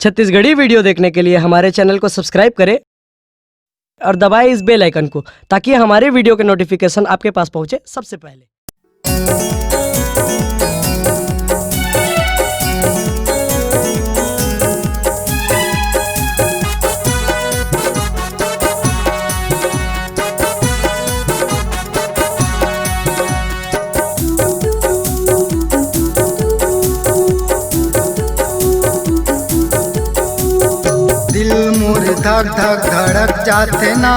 Chhattisgarhi video देखने के लिए हमारे चैनल को सब्सक्राइब करें और दबाएं इस बेल आइकन को ताकि हमारे वीडियो के नोटिफिकेशन आपके पास पहुंचे सबसे पहले। दिल मोर धक धक धड़क जाते ना,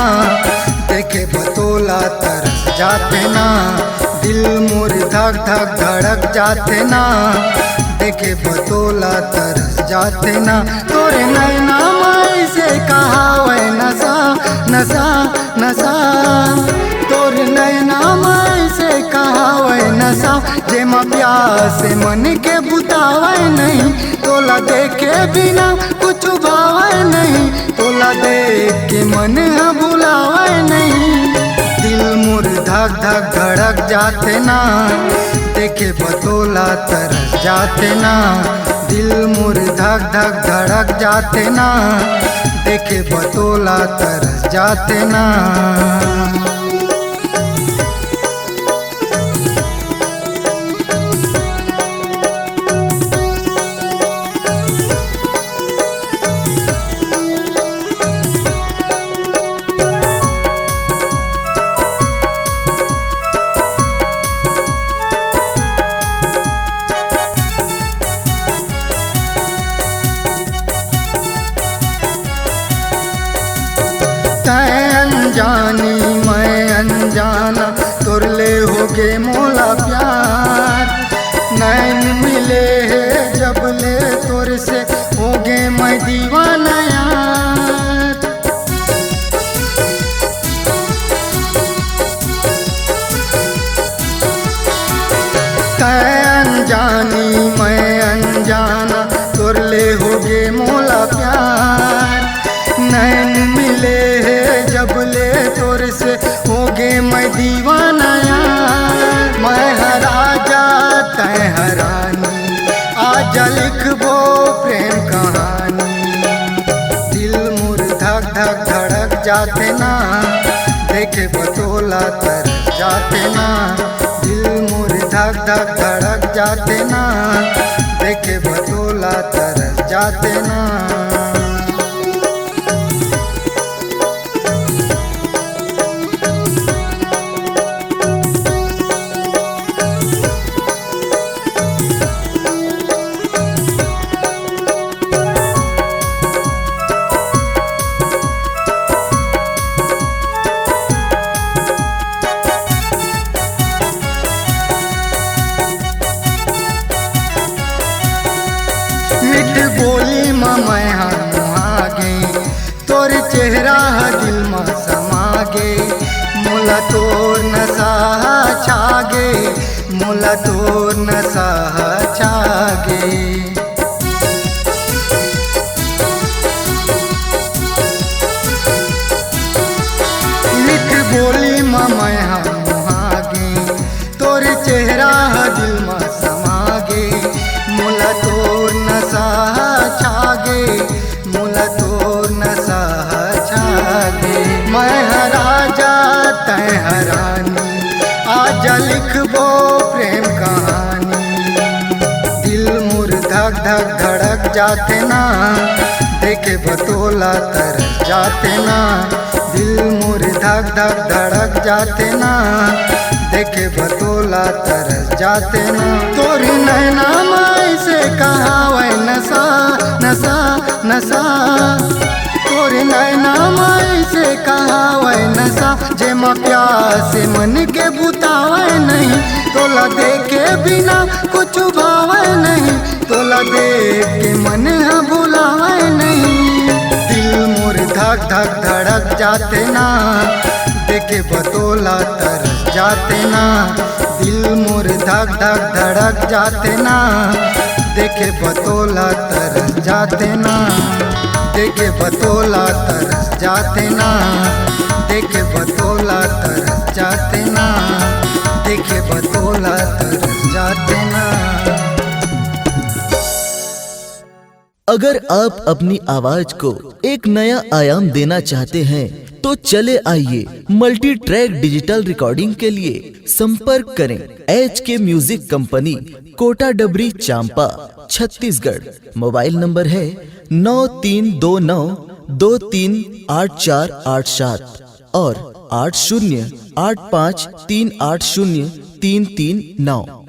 देखे बतोला तरस जाते ना। दिल मोर धक धक धड़क जाते ना, देखे बतोला तरस जाते ना। तोरे नैना माई से कहावे नशा नशा नशा, तोरे नैना माई से कहावे नशा। जेमा प्यास मन के बुतावे नहीं, तोला देखे बिना कुछ भावे नहीं, तोला देख के मन बुलावे नहीं। दिल मोर धक धक धड़क जाते ना, देखे बतोला तरस जाते ना। दिल मोर धक धक धड़क जाते ना, देखे बतोला तरस जाते ना। अनजानी मैं अनजाना, तुरले होगे मोला प्यार। नैन मिले है जब ले तोर से, होगे मैं दीवाना यार। अनजानी मैं अनजाना, तुरले होगे मोला प्यार। नैन मिले है जब ले तोर से, होगे मैं दीवाना यार। मैं हरा जाता है हरानी, आज लिखबो प्रेम कहानी। दिल मोर धक धक धड़क जाते ना, देखे बतोला तरस जाते ना। दिल मोर धक धक धड़क जाते ना, देखे बतोला तरस जाते ना। मिठ बोली मैं हागे, तोर चेहरा दिल में समागे। मोला तोर नशा छागे, मोला तोर नशा छागे। मिठ बोली मैं हागे, तोर चेहरा दिल में समागे। मोला तोर नशा छागे, मोला तोर नशा छागे। मैं हरा जाता है हरानी, आज लिखबो प्रेम कहानी। दिल मोर धक धक धड़क जाते ना, देखे बतोला तरस जाते ना। दिल मोर धक धक धड़क जाते ना, देखे बतोला तरस जाते ना। तोरी नैना माई से कहावे नशा नशा नशा, तोरी नैना माई से कहावे नशा। जेमा प्यास मन के बुतावे नहीं, तोला देखे बिना कुछ भावे नहीं, तोला देख के मन बुलावे नहीं। दिल मोर धक धक धड़क जाते ना, देखे बतोला तरस जाते ना। दिल मोर धक धक धड़क जाते ना, देखे बतोला तरस जाते ना। देखे बतोला तरस जाते ना, देखे बतोला तरस जाते ना। देखे बतोला तरस जाते ना। अगर आप अपनी आवाज को एक नया आयाम देना चाहते हैं तो चले आइए मल्टी ट्रैक डिजिटल रिकॉर्डिंग के लिए संपर्क करें HK म्यूजिक कंपनी, कोटा डबरी, चांपा, छत्तीसगढ़। मोबाइल नंबर है 9329238487 और 8085380339।